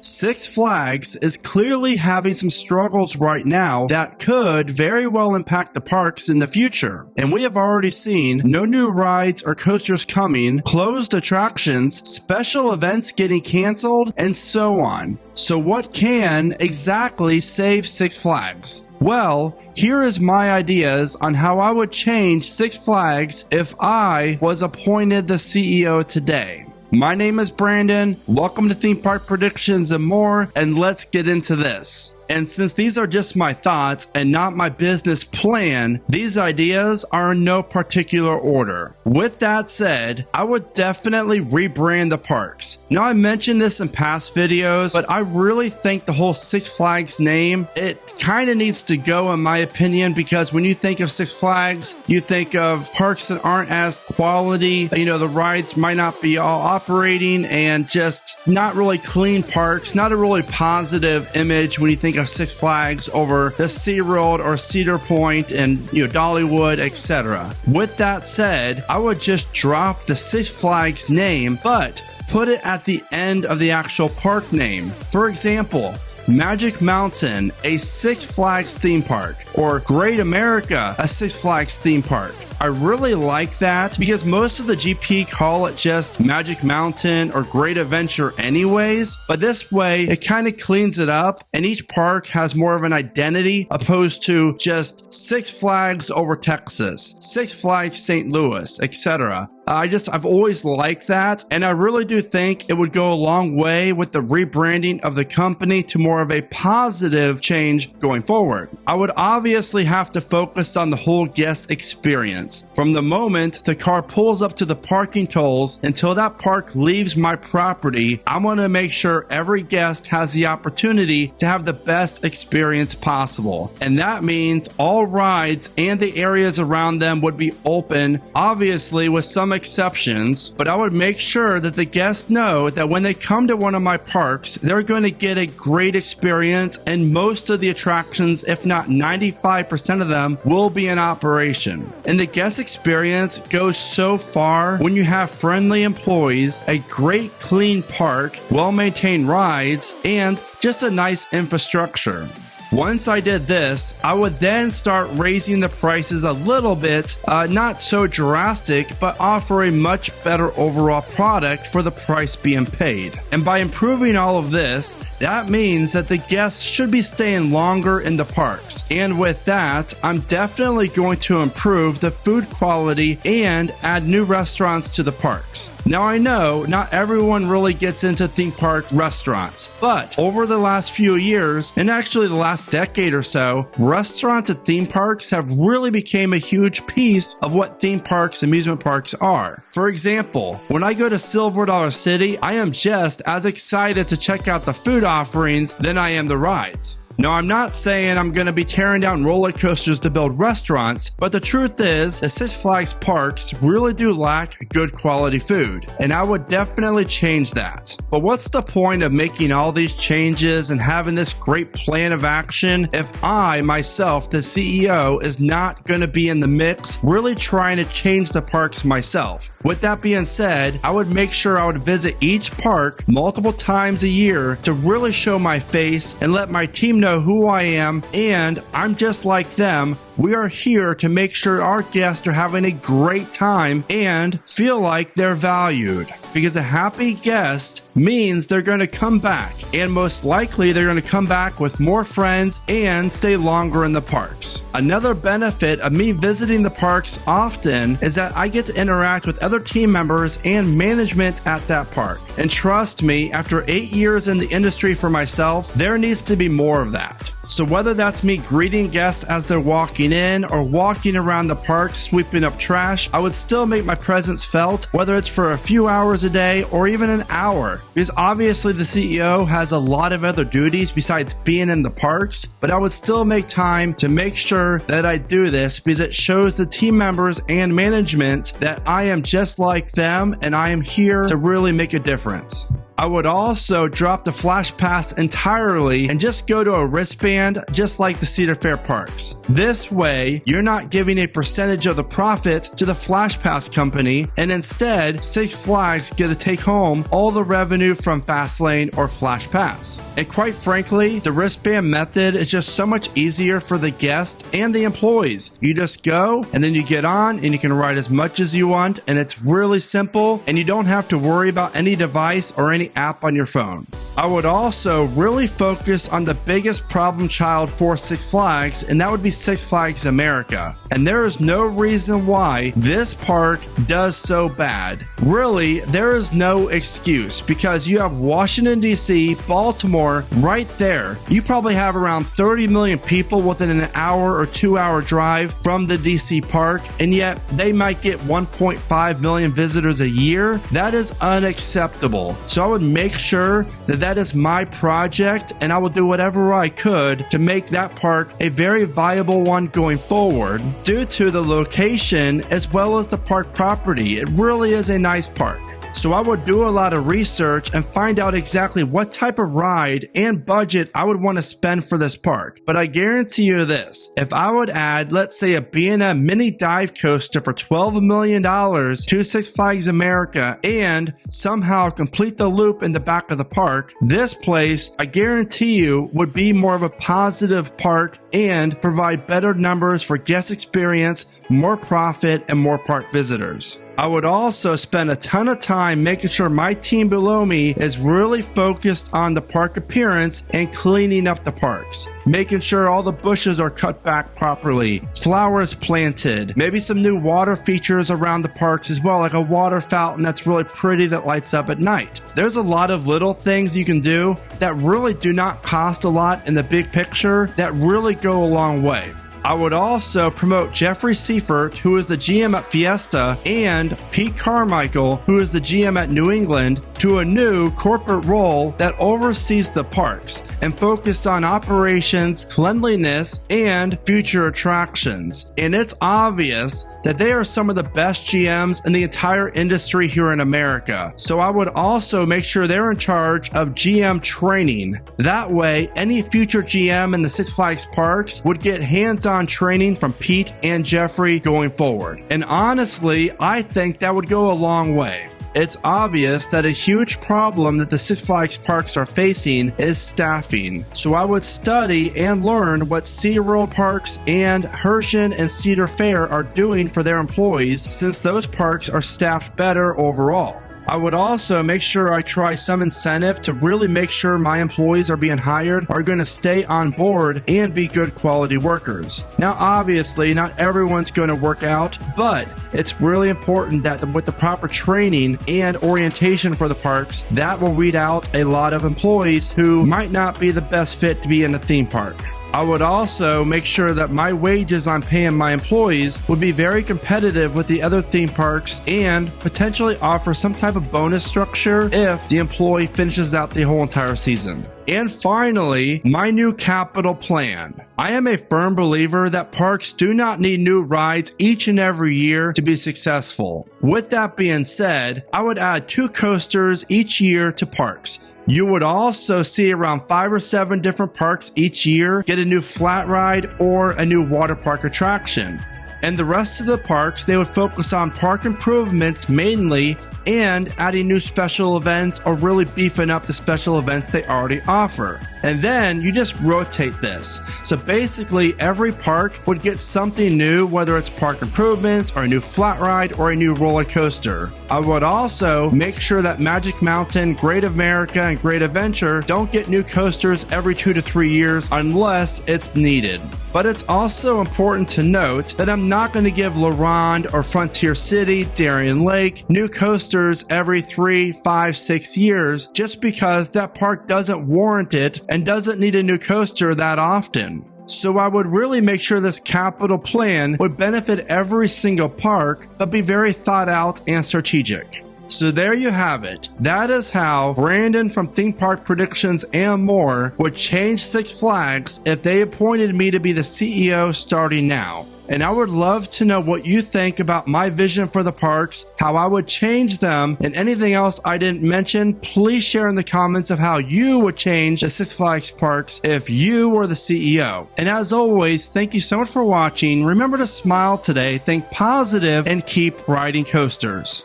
Six Flags is clearly having some struggles right now that could very well impact the parks in the future. And we have already seen no new rides or coasters coming, closed attractions, special events getting canceled, and so on. So what can exactly save Six Flags? Well, here is my ideas on how I would change Six Flags if I was appointed the CEO today. My name is Brandon, welcome to Theme Park Predictions and more, and let's get into this. And since these are just my thoughts and not my business plan, these ideas are in no particular order. With that said, I would definitely rebrand the parks. Now, I mentioned this in past videos, but I really think the whole Six Flags name, it kind of needs to go in my opinion, because when you think of Six Flags, you think of parks that aren't as quality. You know, the rides might not be all operating and just not really clean parks, not a really positive image when you think of Six Flags over the SeaWorld or Cedar Point and, Dollywood, etc. With that said, I would just drop the Six Flags name, but put it at the end of the actual park name. For example, Magic Mountain, a Six Flags theme park, or Great America, a Six Flags theme park. I really like that because most of the GP call it just Magic Mountain or Great Adventure anyways, but this way it kind of cleans it up and each park has more of an identity opposed to just Six Flags over Texas, Six Flags St. Louis, etc. I've always liked that, and I really do think it would go a long way with the rebranding of the company to more of a positive change going forward. I would obviously have to focus on the whole guest experience. From the moment the car pulls up to the parking tolls until that park leaves my property, I want to make sure every guest has the opportunity to have the best experience possible. And that means all rides and the areas around them would be open, obviously with some exceptions, but I would make sure that the guests know that when they come to one of my parks, they're going to get a great experience, and most of the attractions, if not 95% of them, will be in operation. And the guest experience goes so far when you have friendly employees, a great clean park, well-maintained rides, and just a nice infrastructure. Once I did this, I would then start raising the prices a little bit, not so drastic, but offer a much better overall product for the price being paid. And by improving all of this, that means that the guests should be staying longer in the parks. And with that, I'm definitely going to improve the food quality and add new restaurants to the parks. Now, I know not everyone really gets into theme park restaurants, but over the last few years, and actually the last decade or so, restaurants at theme parks have really become a huge piece of what theme parks, amusement parks are. For example, when I go to Silver Dollar City, I am just as excited to check out the food offerings than I am the rides. Now, I'm not saying I'm going to be tearing down roller coasters to build restaurants, but the truth is that Six Flags parks really do lack good quality food, and I would definitely change that. But what's the point of making all these changes and having this great plan of action if I, myself, the CEO, is not going to be in the mix, really trying to change the parks myself? With that being said, I would make sure I would visit each park multiple times a year to really show my face and let my team know who I am, and I'm just like them. We are here to make sure our guests are having a great time and feel like they're valued. Because a happy guest means they're going to come back, and most likely they're going to come back with more friends and stay longer in the parks. Another benefit of me visiting the parks often is that I get to interact with other team members and management at that park. And trust me, after 8 years in the industry for myself, there needs to be more of that. So whether that's me greeting guests as they're walking in or walking around the park sweeping up trash, I would still make my presence felt, whether it's for a few hours a day or even an hour. Because obviously the CEO has a lot of other duties besides being in the parks, but I would still make time to make sure that I do this because it shows the team members and management that I am just like them and I am here to really make a difference. I would also drop the Flash Pass entirely and just go to a wristband just like the Cedar Fair parks. This way, you're not giving a percentage of the profit to the Flash Pass company, and instead, Six Flags get to take home all the revenue from Fastlane or Flash Pass. And quite frankly, the wristband method is just so much easier for the guests and the employees. You just go, and then you get on, and you can ride as much as you want, and it's really simple, and you don't have to worry about any device or any app on your phone. I would also really focus on the biggest problem child for Six Flags, and that would be Six Flags America. And there is no reason why this park does so bad. Really, there is no excuse because you have Washington, D.C., Baltimore right there. You probably have around 30 million people within an hour or 2 hour drive from the D.C. park, and yet they might get 1.5 million visitors a year. That is unacceptable. So I would make sure that is my project, and I will do whatever I could to make that park a very viable one going forward due to the location as well as the park property. It really is a nice park. So I would do a lot of research and find out exactly what type of ride and budget I would want to spend for this park. But I guarantee you this, if I would add, let's say, a B&M mini dive coaster for $12 million to Six Flags America and somehow complete the loop in the back of the park, this place, I guarantee you, would be more of a positive park and provide better numbers for guest experience, more profit, and more park visitors. I would also spend a ton of time making sure my team below me is really focused on the park appearance and cleaning up the parks. Making sure all the bushes are cut back properly, flowers planted, maybe some new water features around the parks as well, like a water fountain that's really pretty that lights up at night. There's a lot of little things you can do that really do not cost a lot in the big picture that really go a long way. I would also promote Jeffrey Seifert, who is the GM at Fiesta, and Pete Carmichael, who is the GM at New England, to a new corporate role that oversees the parks and focus on operations, cleanliness, and future attractions. And it's obvious that they are some of the best GMs in the entire industry here in America. So I would also make sure they're in charge of GM training. That way, any future GM in the Six Flags parks would get hands-on training from Pete and Jeffrey going forward. And honestly, I think that would go a long way. It's obvious that a huge problem that the Six Flags parks are facing is staffing. So I would study and learn what SeaWorld Parks and Hershey and Cedar Fair are doing for their employees, since those parks are staffed better overall. I would also make sure I try some incentive to really make sure my employees are being hired are going to stay on board and be good quality workers. Now, obviously, not everyone's going to work out, but it's really important that with the proper training and orientation for the parks, that will weed out a lot of employees who might not be the best fit to be in a theme park. I would also make sure that my wages I'm paying my employees would be very competitive with the other theme parks and potentially offer some type of bonus structure if the employee finishes out the whole entire season. And finally, my new capital plan. I am a firm believer that parks do not need new rides each and every year to be successful. With that being said, I would add 2 coasters each year to parks. You would also see around 5 or 7 different parks each year get a new flat ride or a new water park attraction. And the rest of the parks, they would focus on park improvements mainly and adding new special events or really beefing up the special events they already offer. And then you just rotate this. So basically every park would get something new, whether it's park improvements or a new flat ride or a new roller coaster. I would also make sure that Magic Mountain, Great America, and Great Adventure don't get new coasters every 2 to 3 years unless it's needed. But it's also important to note that I'm not going to give La Ronde or Frontier City, Darien Lake new coasters every 3, 5, 6 years just because that park doesn't warrant it and doesn't need a new coaster that often. So I would really make sure this capital plan would benefit every single park, but be very thought out and strategic. So there you have it. That is how Brandon from Theme Park Predictions and More would change Six Flags if they appointed me to be the CEO starting now. And I would love to know what you think about my vision for the parks, how I would change them, and anything else I didn't mention. Please share in the comments of how you would change the Six Flags parks if you were the CEO. And as always, thank you so much for watching. Remember to smile today, think positive, and keep riding coasters.